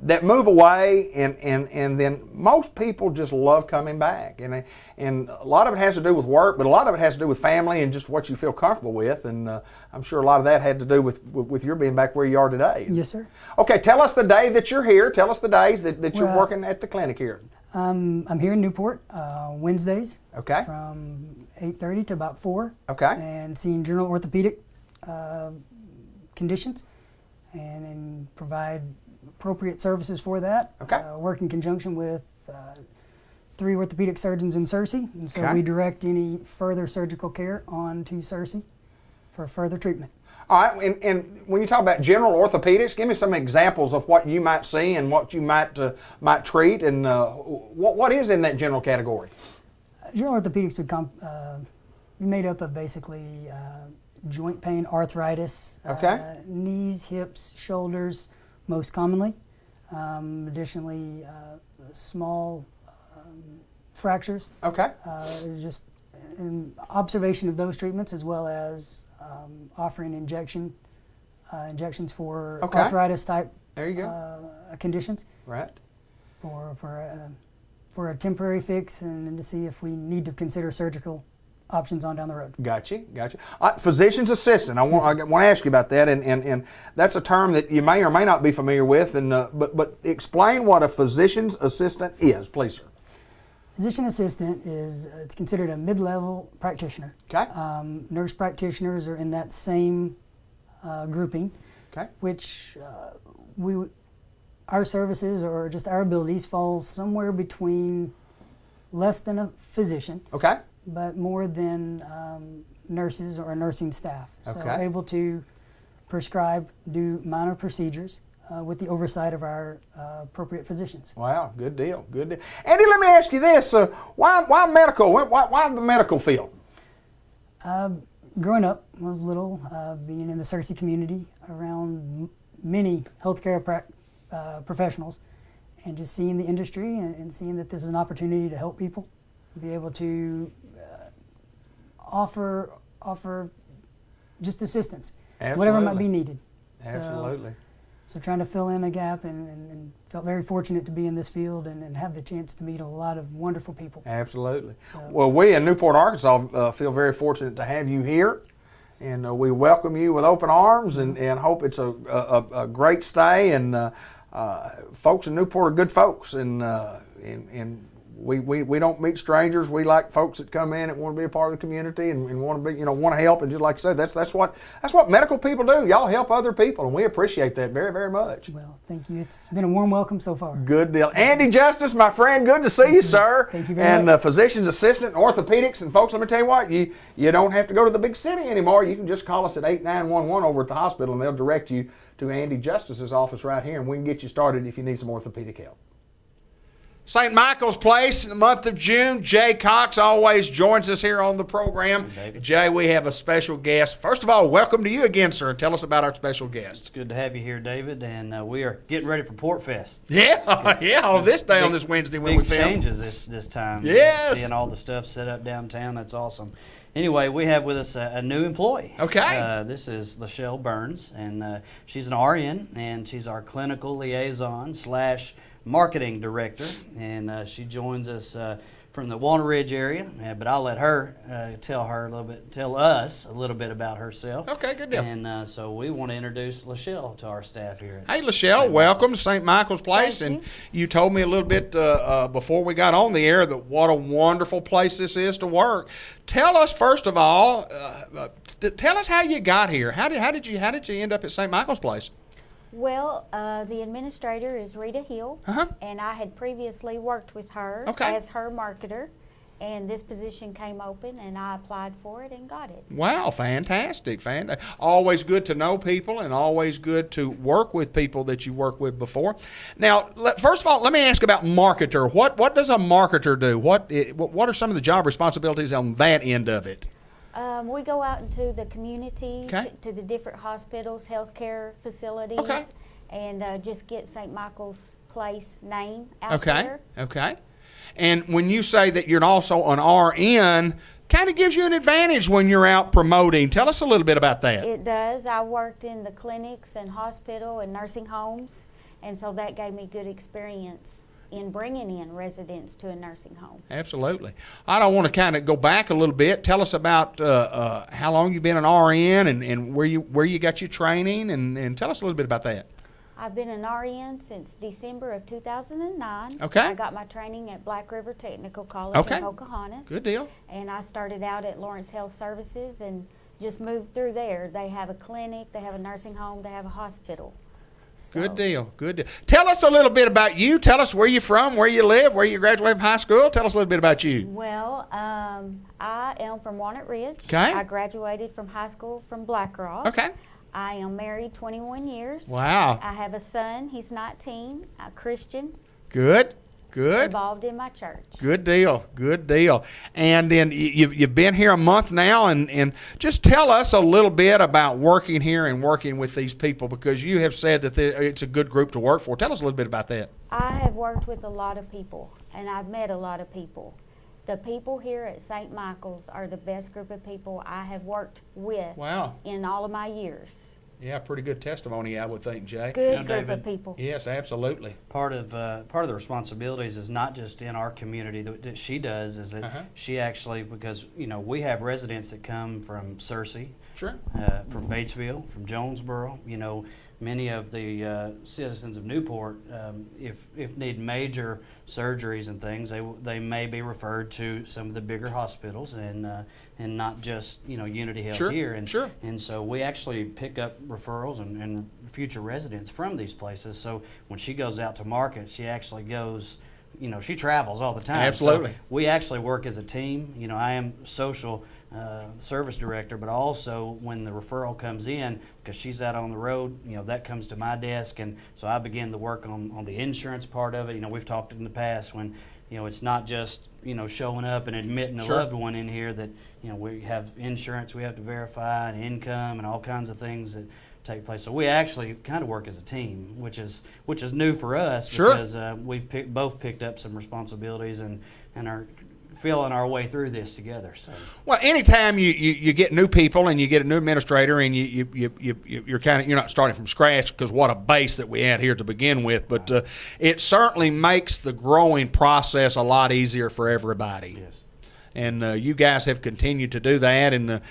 that move away, and then most people just love coming back, and a lot of it has to do with work, but a lot of it has to do with family and just what you feel comfortable with, and I'm sure a lot of that had to do with your being back where you are today. Yes, sir. Okay, tell us the day that you're here. Tell us the days that you're working at the clinic here. I'm here in Newport Wednesdays. Okay. From 8:30 to about 4. Okay. And seeing general orthopedic conditions and provide appropriate services for that. Okay. Work in conjunction with 3 orthopedic surgeons in Searcy, and so Okay. we direct any further surgical care on to Searcy for further treatment. All right, and when you talk about general orthopedics, give me some examples of what you might see and what you might treat, and what is in that general category? General orthopedics would be made up of basically joint pain, arthritis, Okay. knees, hips, shoulders, most commonly. Additionally, small fractures. Okay. Just an observation of those treatments, as well as offering injections for Okay. arthritis type There you go. conditions Right. for a temporary fix, and to see if we need to consider surgical options on down the road. Gotcha. Physician's assistant. I want to ask you about that, and that's a term that you may or may not be familiar with, and but explain what a physician's assistant is, please, sir. Physician assistant it's considered a mid-level practitioner. Okay. Nurse practitioners are in that same grouping, Okay. which our services or just our abilities fall somewhere between less than a physician, Okay. but more than nurses or nursing staff. So Okay. able to prescribe, do minor procedures with the oversight of our appropriate physicians. Wow. Good deal. Good deal. Andy, let me ask you this: why medical? Why the medical field? Growing up, when I was little, being in the Searcy community around many healthcare professionals, and just seeing the industry and seeing that this is an opportunity to help people, be able to offer just assistance, whatever might be needed. Absolutely. So trying to fill in a gap, and felt very fortunate to be in this field and have the chance to meet a lot of wonderful people. Absolutely. So, Well, we in Newport, Arkansas feel very fortunate to have you here, and we welcome you with open arms and hope it's a great stay. And folks in Newport are good folks, and we don't meet strangers. We like folks that come in and want to be a part of the community and want to be, want to help. And just like I said, that's what medical people do. Y'all help other people, and we appreciate that very, very much. well, thank you. It's been a warm welcome so far. Good deal. Andy Justice, my friend, good to see you, sir. Thank you very and much. Physician's assistant, orthopedics, and folks, let me tell you what, you don't have to go to the big city anymore. You can just call us at 8911 over at the hospital, and they'll direct you to Andy Justice's office right here, and we can get you started if you need some orthopedic help. St. Michael's Place in the month of June. Jay Cox always joins us here on the program. Jay, we have a special guest. First of all, welcome to you again, sir. Tell us about our special guest. It's good to have you here, David, and we are getting ready for Port Fest. Yeah, yeah, on this day, on this Wednesday when we big film. changes this time. Yes. Seeing all the stuff set up downtown, that's awesome. Anyway, we have with us a new employee. Okay. This is Lachelle Burns, and she's an RN, and she's our clinical liaison / marketing director, and she joins us from the Walnut Ridge area. But I'll let her tell us a little bit about herself. Okay, good deal. And so we want to introduce Lachelle to our staff here. Hey, Lachelle, welcome to St. Michael's Place. Thank and you told me a little bit before we got on the air that what a wonderful place this is to work. Tell us first of all, tell us how you got here. How did you end up at St. Michael's Place? Well, the administrator is Rita Hill, and I had previously worked with her as her marketer, and this position came open, and I applied for it and got it. Wow, fantastic. Always good to know people and always good to work with people that you worked with before. Now, first of all, let me ask about marketer. What does a marketer do? What are some of the job responsibilities on that end of it? We go out into the communities, to the different hospitals, healthcare facilities, and just get St. Michael's Place name out there. Okay. And when you say that you're also an RN, kind of gives you an advantage when you're out promoting. Tell us a little bit about that. It does. I worked in the clinics and hospital and nursing homes, and so that gave me good experience in bringing in residents to a nursing home. Absolutely. I don't want to kind of go back a little bit. Tell us about how long you've been an RN and where you got your training, and tell us a little bit about that. I've been an RN since December of 2009. Okay. I got my training at Black River Technical College in Pocahontas. Good deal. And I started out at Lawrence Health Services and just moved through there. They have a clinic, they have a nursing home, they have a hospital. Good deal. Tell us a little bit about you. Tell us where you're from, where you live, where you graduated from high school. Tell us a little bit about you. Well, I am from Walnut Ridge. Okay. I graduated from high school from Black Rock. Okay. I am married 21 years. Wow. I have a son. He's 19, a Christian. Good. Involved in my church. Good deal. And then you've been here a month now, and just tell us a little bit about working here and working with these people, because you have said that it's a good group to work for. Tell us a little bit about that. I have worked with a lot of people, and I've met a lot of people. The people here at St. Michael's are the best group of people I have worked with in all of my years. Yeah, pretty good testimony, I would think, Jay. Good group of people. Yes, absolutely. Part of the responsibilities is not just in our community that she does, is that she actually, because we have residents that come from Searcy, from Batesville, from Jonesboro. Many of the citizens of Newport, if need major surgeries and things, they may be referred to some of the bigger hospitals and not just Unity Health here. And so we actually pick up referrals and future residents from these places. So when she goes out to market, she actually goes. She travels all the time. Absolutely. So we actually work as a team. I am social service director, but also when the referral comes in, because she's out on the road, that comes to my desk, and so I begin to work on the insurance part of it. We've talked in the past when it's not just showing up and admitting a loved one in here, that we have insurance we have to verify, and income, and all kinds of things that take place. So we actually kind of work as a team, which is new for us, because we've both picked up some responsibilities and are feeling our way through this together. So, well, anytime you get new people and you get a new administrator, and you're not starting from scratch, because what a base that we had here to begin with, but it certainly makes the growing process a lot easier for everybody. Yes. And you guys have continued to do that, and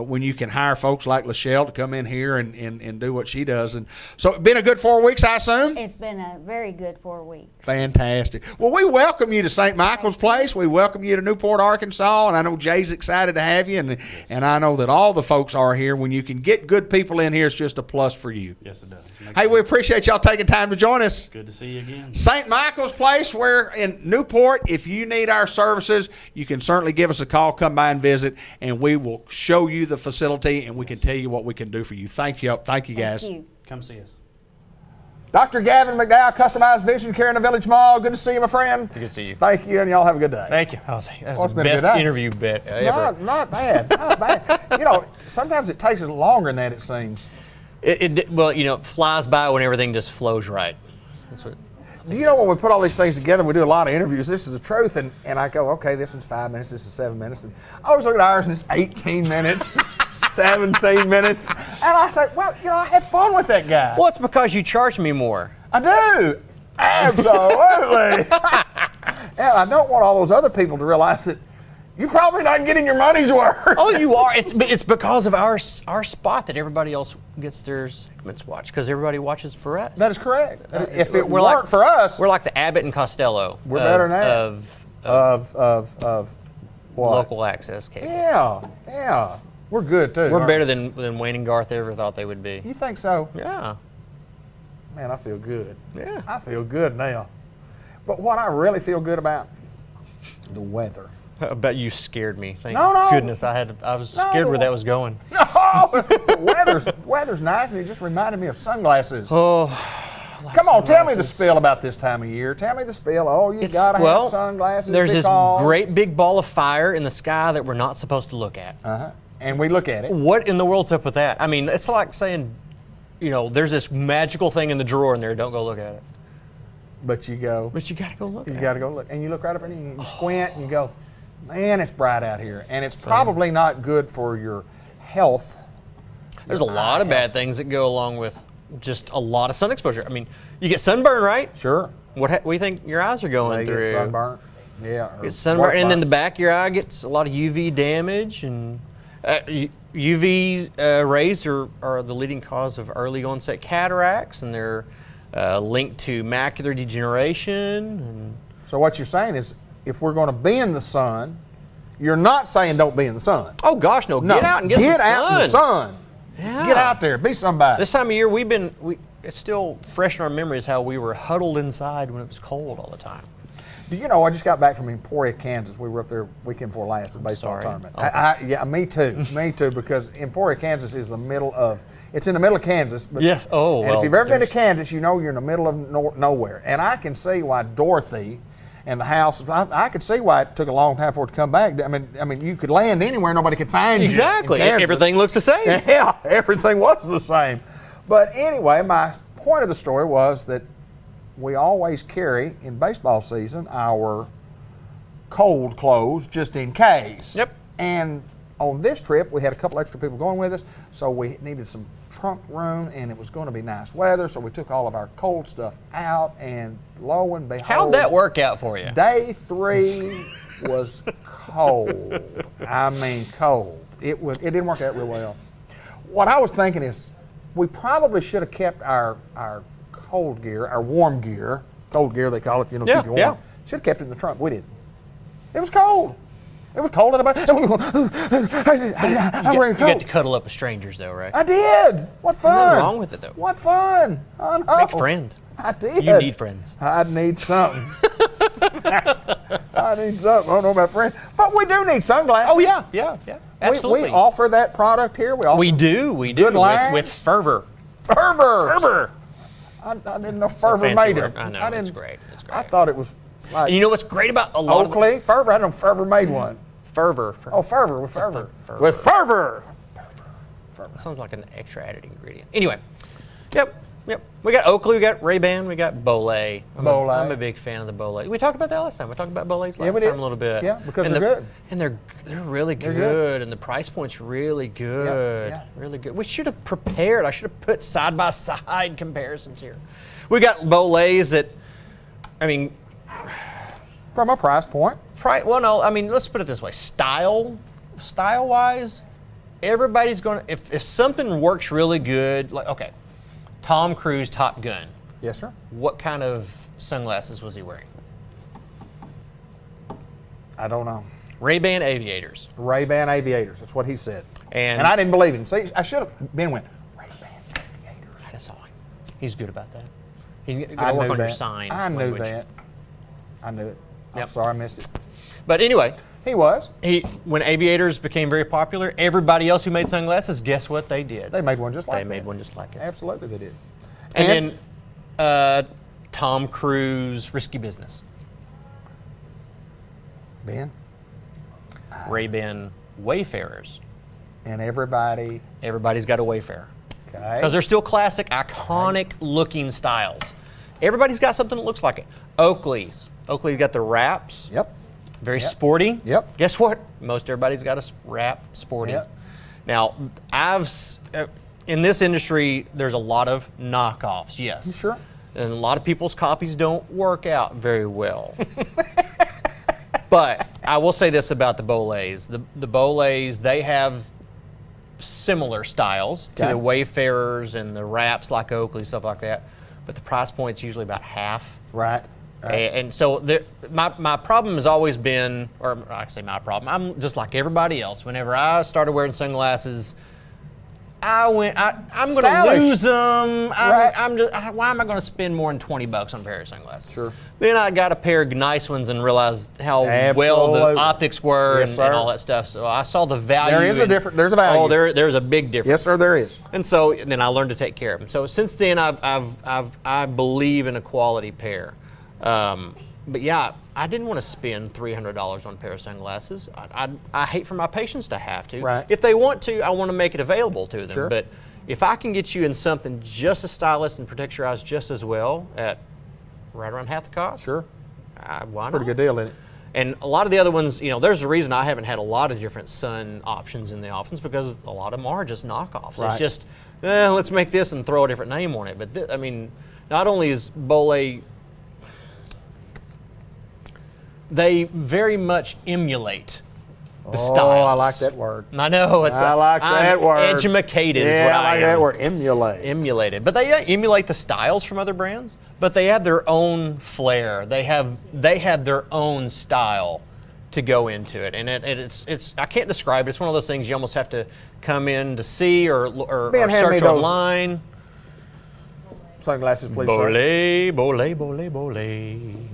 when you can hire folks like Lachelle to come in here and do what she does. And so it's been a good 4 weeks, I assume? It's been a very good 4 weeks. Fantastic. Well, we welcome you to St. Michael's Place. We welcome you to Newport, Arkansas, and I know Jay's excited to have you, and I know that all the folks are here. When you can get good people in here, it's just a plus for you. Yes, it does. Hey, we appreciate y'all taking time to join us. Good to see you again. St. Michael's Place, we're in Newport. If you need our services, you can certainly give us a call, come by and visit, and we will show you the facility, and we can tell you what we can do for you. Thank you. Thank you, guys. Thank you. Come see us. Dr. Gavin McDowell, Customized Vision Care in the Village Mall. Good to see you, my friend. Good to see you. Thank you, and y'all have a good day. Thank you. Oh, that was it's the been a best good day. interview bit ever. Not bad. Not bad. You know, sometimes it takes us longer than that, it seems. Well, you know, it flies by when everything just flows right. That's what. Do you know when we put all these things together, we do a lot of interviews. This is the truth, and I go, okay, this one's 5 minutes, this is 7 minutes, and I always look at ours, and it's 18 minutes, 17 minutes, and I think, well, you know, I had fun with that guy. Well, it's because you charge me more. I do, absolutely. And I don't want all those other people to realize that you're probably not getting your money's worth. Oh, you are. It's because of our spot that everybody else gets their segments watched, because everybody watches for us. That is correct. If it weren't for us, we're like the Abbott and Costello. We're better than that. Of what? Local access cable. Yeah. We're good too. We're better than Wayne and Garth ever thought they would be. You think so? Yeah. Man, I feel good. Yeah. I feel good now. But what I really feel good about, the weather. I bet you scared me. Thank No. goodness. I was scared where that was going. No, the weather's nice, and it just reminded me of sunglasses. Oh, come on, tell me the spiel about this time of year. Tell me the spiel. Oh, you gotta have sunglasses. There's because this great big ball of fire in the sky that we're not supposed to look at. And we look at it. What in the world's up with that? I mean, it's like saying, you know, there's this magical thing in the drawer in there. Don't go look at it. But you go. But you gotta go look. You gotta go look, and you look right up and you squint, and you go, man, it's bright out here, and it's probably not good for your health. There's a lot of bad things that go along with just a lot of sun exposure. I mean, you get sunburn, right? Sure. What do you think your eyes are going through? Get sunburn. Yeah. Get sunburn, and then the back of your eye gets a lot of UV damage, and UV rays are the leading cause of early onset cataracts, and they're linked to macular degeneration. And so what you're saying is, if we're going to be in the sun, you're not saying don't be in the sun. Oh gosh, no! Get out and get some sun. Get out in the sun. Yeah. Get out there. Be somebody. This time of year, it's still fresh in our memories how we were huddled inside when it was cold all the time. Do you know, I just got back from Emporia, Kansas. We were up there weekend before last at the baseball tournament. Okay. Yeah, me too. Me too, because Emporia, Kansas is in the middle of Kansas. But, yes. Oh, and if you've ever been to Kansas, you know you're in the middle of nowhere. And I can see why Dorothy and the house, I could see why it took a long time for it to come back. I mean, you could land anywhere, nobody could find you. Exactly. Everything looks the same. Yeah, everything was the same. But anyway, my point of the story was that we always carry, in baseball season, our cold clothes just in case. Yep. And on this trip, we had a couple extra people going with us, so we needed some trunk room, and it was going to be nice weather, so we took all of our cold stuff out, and lo and behold. How'd that work out for you? Day 3 was cold. I mean, cold. It didn't work out real well. What I was thinking is, we probably should have kept our cold gear, our warm gear, cold gear they call it, keep you warm. Should have kept it in the trunk. We didn't. It was cold. It was cold. I'm wearing coat. You got to cuddle up with strangers, though, right? I did. What fun. Nothing wrong with it, though. What fun. Oh, no. Make a friend. I did. You need friends. I need something. I need something. I don't know about friends. But we do need sunglasses. Oh, yeah. Absolutely. We offer that product here. We do. Good lines. With fervor. Fervor. I didn't know fervor made it. I know. It's great. I thought it was like. You know what's great about a lot Oakley? Fervor? I didn't know fervor made one. Fervor. Oh, fervor. With fervor. With fervor. That sounds like an extra added ingredient. Anyway. Yep. We got Oakley, we got Ray-Ban, we got Bolay. I'm a big fan of the Bolay. We talked about that last time. We talked about Bolays last time a little bit. Yeah, because they're good. And they're really good, and the price point's really good. Yeah. Really good. We should have prepared. I should have put side-by-side comparisons here. We got Bolays that, I mean, from a price point. Well, no, I mean, let's put it this way. Style-wise, everybody's going to, if something works really good, like, okay, Tom Cruise, Top Gun. Yes, sir. What kind of sunglasses was he wearing? I don't know. Ray-Ban Aviators. Ray-Ban Aviators. That's what he said. And I didn't believe him. See, I should have been with Ray-Ban Aviators. I saw him. He's good about that. He's going I to work knew on that. your sign I knew language. that. I knew it. I'm Yep. sorry I missed it. But anyway. He was. When aviators became very popular, everybody else who made sunglasses, guess what they did? They made one just like that. They made one just like it. Absolutely they did. And then Tom Cruise, Risky Business. Ben? Ray-Ban Wayfarers. And everybody's got a Wayfarer. Okay. Because they're still classic, iconic looking styles. Everybody's got something that looks like it. Oakley's got the wraps. Yep. Very sporty. Yep. Guess what? Most everybody's got a wrap, sporty. Yep. Now, in this industry, there's a lot of knockoffs, yes. Sure. And a lot of people's copies don't work out very well. But I will say this about the Bolets. The Bolets, they have similar styles to the Wayfarers and the wraps like Oakley, stuff like that. But the price point's usually about half. Right. And so my problem has always been, or I say my problem, I'm just like everybody else. Whenever I started wearing sunglasses, I'm going to lose them. Why am I going to spend more than $20 on a pair of sunglasses? Sure. Then I got a pair of nice ones and realized how well the optics were and all that stuff. So I saw the value. There's a value. Oh, there's a big difference. Yes, sir, there is. And so then I learned to take care of them. So since then, I believe in a quality pair. But yeah, I didn't want to spend $300 on a pair of sunglasses. I hate for my patients to have to. Right. If they want to, I want to make it available to them. Sure. But if I can get you in something just as stylish and protects your eyes just as well at right around half the cost, sure, why not? Pretty good deal, isn't it? And a lot of the other ones, there's a reason I haven't had a lot of different sun options in the office because a lot of them are just knockoffs. Right. It's just, let's make this and throw a different name on it. But not only is Bolé, they very much emulate the styles. Oh, I like that word. I know. I like that word. Edumacated is what I like am. that word. Emulate. Emulated. But they emulate the styles from other brands, but they have their own flair. They have their own style to go into it. And it's I can't describe it. It's one of those things you almost have to come in to see or search online. Sunglasses, please, Bolé, Bolé, Bolé, Bolé.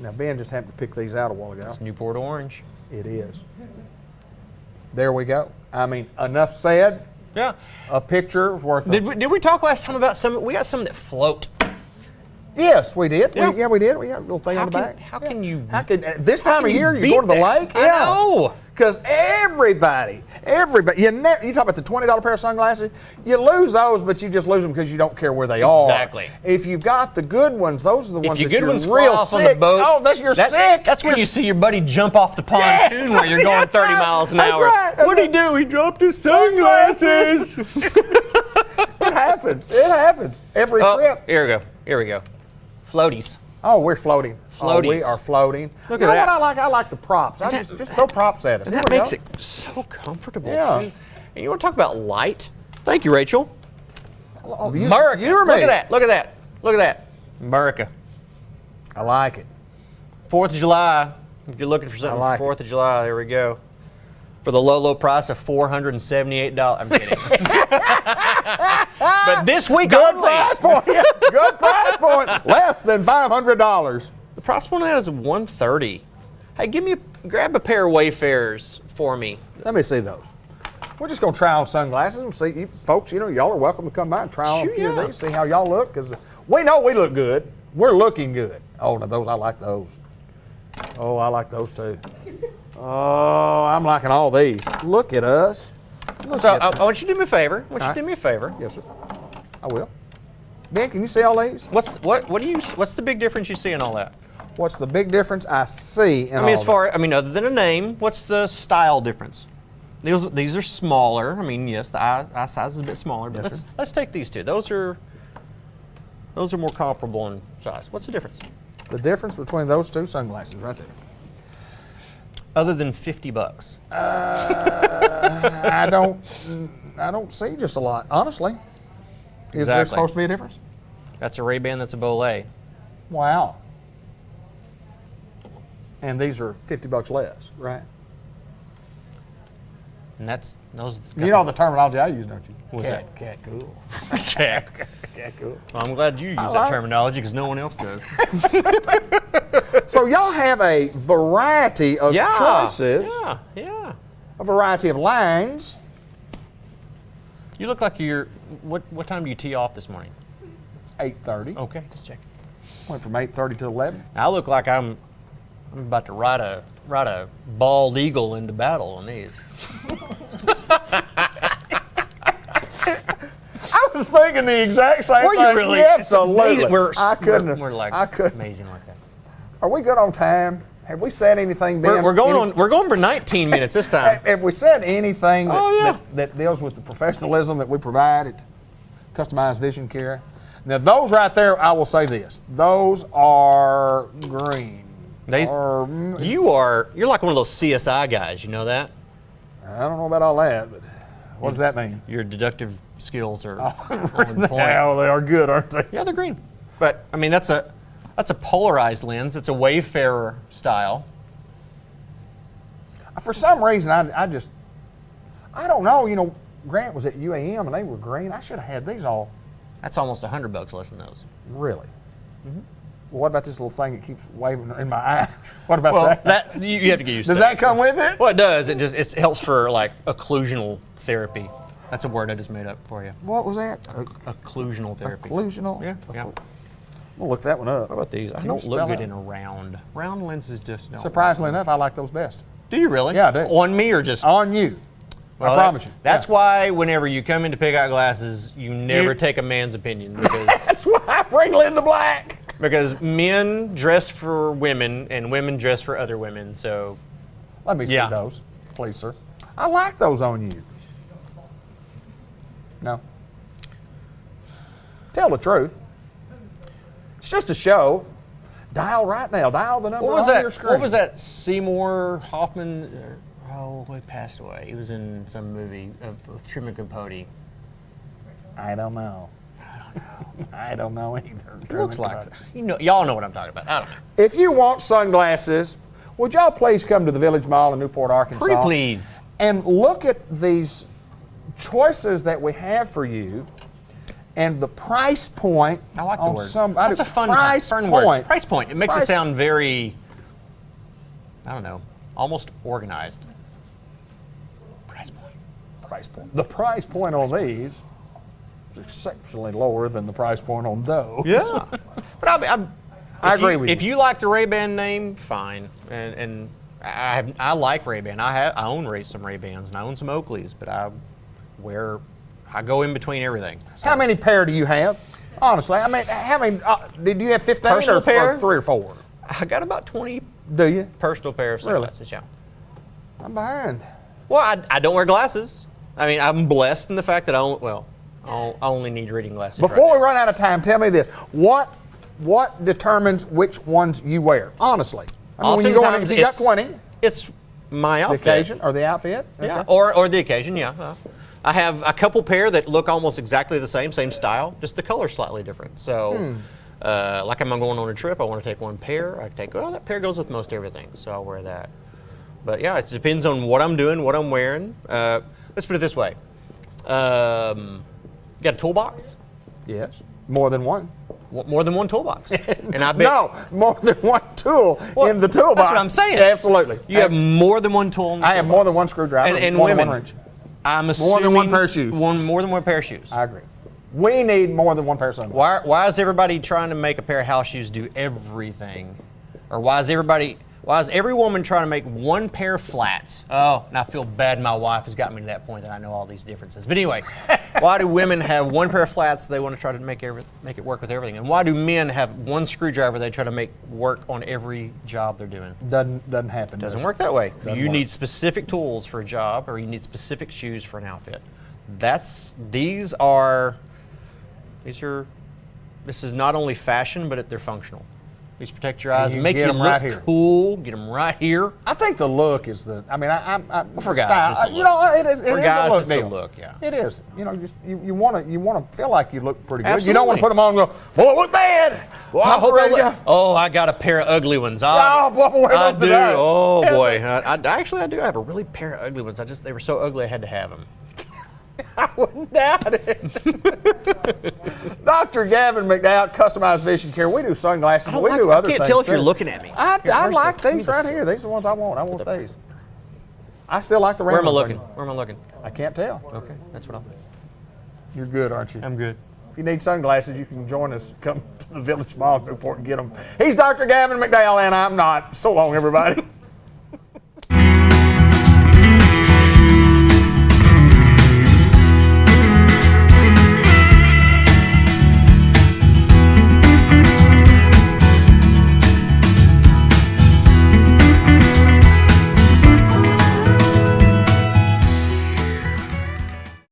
Now, Ben just happened to pick these out a while ago. It's Newport Orange. It is. There we go. I mean, enough said. Yeah. A picture is worth Did we talk last time about some? We got some that float. Yes, we did. Yeah. We did. We got a little thing on the back. How can you? This time of year, you go to the lake? I know. Because everybody, you talk about the $20 pair of sunglasses, you lose those, but you just lose them because you don't care where they are. Exactly. If you've got the good ones, those are the ones If your that good ones real fall off sick. on the boat, you're sick. That's when you see your buddy jump off the pontoon where you're going 30 miles an hour. Right. What'd he do? He dropped his sunglasses. It happens. It happens. Every trip. Here we go. Floaties. Oh, we're floating. Floaties. Oh, we are floating. Look at that. What I like the props. Just throw props at us. And that makes it so comfortable. Yeah. Too. And you want to talk about light? Thank you, Rachel. America. You or me? Look at that. America. I like it. 4th of July. If you're looking for something like for 4th of July, there we go. For the low price of $478. I'm kidding. But this week Good only. price point. Yeah. Good price point. Less than $500. The price point on that is $130. Hey, grab a pair of Wayfarers for me. Let me see those. We're just going to try on sunglasses and see. You folks, y'all are welcome to come by and try on a few of these, see how y'all look. Because we know we look good. We're looking good. Oh, now those, I like those. Oh, I like those too. Oh, I'm liking all these. Look at us. So I want you to do me a favor. Yes, sir. I will. Ben, can you see all these? What's the big difference you see in all that? What's the big difference I see in all other than a name, what's the style difference? These are smaller. Yes, the eye size is a bit smaller, but let's take these two. Those are more comparable in size. What's the difference? The difference between those two sunglasses right there. Other than $50. I don't see just a lot, honestly. Is there supposed to be a difference? That's a Ray-Ban, that's a Bolé. Wow. And these are $50 less, right? And that's those. You know the terminology I use, don't you? What's that? Cat cool. Cat cool. Well, I'm glad you use that terminology because no one else does. So y'all have a variety of choices. Yeah. A variety of lines. You look like you're. What time do you tee off this morning? 8:30. Okay, just checking. Went from 8:30 to 11. I look like I'm about to ride a bald eagle into battle on these. I was thinking the exact same thing. Were you really? Yeah, absolutely. I couldn't. We're like I couldn't. amazing like that. Are we good on time? Have we said anything? We're going for 19 minutes this time. Have we said anything yeah. that deals with the professionalism that we provide at Customized Vision Care? Now, those right there, I will say this: those are green. You're like one of those CSI guys. You know that? I don't know about all that, but what does that mean? Your deductive skills are on Yeah, point. they are good, aren't they? Yeah, they're green. But I mean, that's a polarized lens. It's a Wayfarer style. For some reason, I don't know. You know, Grant was at UAM and they were green. I should have had these all. That's almost $100 less than those. Really? Mm-hmm. Well, what about this little thing that keeps waving in my eye? What about that? You have to get used to. Does that come with it? Well, it does. It helps for like occlusional therapy. That's a word I just made up for you. What was that? Occlusional therapy. Occlusional? Yeah. We'll look that one up. How about these? I don't look good in a round. Round lenses just don't. Surprisingly enough, I like those best. Do you really? Yeah, I do. On me or just? On you. Well, I promise you. That's why whenever you come in to pick out glasses, you never take a man's opinion. Because that's why I bring Linda Black. Because men dress for women and women dress for other women, so. Let me see those, please, sir. I like those on you. No. Tell the truth. It's just a show. Dial right now. Dial the number on your screen. What was that? Seymour Hoffman? He passed away. He was in some movie with Truman Capote. I don't know. I don't know either. It looks like y'all know what I'm talking about. I don't know. If you want sunglasses, would y'all please come to the Village Mall in Newport, Arkansas? Pretty please. And look at these choices that we have for you. And the price point. I like the word. That's a fun word. Price point. It makes it sound very, I don't know, almost organized. Price point. Price point. The price point on these is exceptionally lower than the price point on those. Yeah. But I agree with you. If you like the Ray-Ban name, fine. And I like Ray-Ban. I own some Ray-Bans and I own some Oakleys, but I go in between everything. So. How many pair do you have? Honestly, I mean, how many? Did you have 15 personal or 3 or 4? I got about 20. Do you? Personal pair of sunglasses, yeah. I'm behind. Well, I don't wear glasses. I mean, I'm blessed in the fact that I only need reading glasses. Before we run out of time, tell me this: what determines which ones you wear? Honestly, I mean, when you go in, if you got 20, it's my outfit. The occasion or the outfit. Yeah, or the occasion. Yeah. I have a couple pair that look almost exactly the same style, just the color's slightly different. So, like I'm going on a trip, I want to take one pair. I take, that pair goes with most everything, so I'll wear that. But yeah, it depends on what I'm doing, what I'm wearing. Let's put it this way. You got a toolbox? Yes. More than one. More than one toolbox. And I bet no, more than one tool in the toolbox. That's what I'm saying. Yeah, absolutely. You have more than one tool in the toolbox. I have more than one screwdriver and more women. Than one wrench. I'm assuming more than one pair of shoes. More than one pair of shoes. I agree. We need more than one pair of sunglasses. Why is everybody trying to make a pair of house shoes do everything? Or why is every woman trying to make one pair of flats? Oh, and I feel bad my wife has got me to that point that I know all these differences. But anyway, why do women have one pair of flats they want to try to make it work with everything? And why do men have one screwdriver they try to make work on every job they're doing? Doesn't happen. Doesn't work that way. You need specific tools for a job, or you need specific shoes for an outfit. This is not only fashion, but they're functional. These protect your eyes and make you look cool. Get them right here. I think the look is the. I mean, for guys, it's a look. You know, it is. For guys, it's the look. Yeah, it is. You know, just you want to feel like you look pretty good. Absolutely. You don't want to put them on and go, boy, I look bad. Well, I got a pair of ugly ones. Boy, I'm wearing those today. Oh boy, I do have a really pair of ugly ones. They were so ugly I had to have them. I wouldn't doubt it. Dr. Gavin McDowell, Customized Vision Care. We do sunglasses. We do other things. I can't tell if you're looking at me. I like these right here. These are the ones I want. I want these. I still like the round ones. Where am I looking? I can't tell. Okay, that's what I'll do. You're good, aren't you? I'm good. If you need sunglasses, you can join us. Come to the Village Mall in Newport and get them. He's Dr. Gavin McDowell, and I'm not. So long, everybody.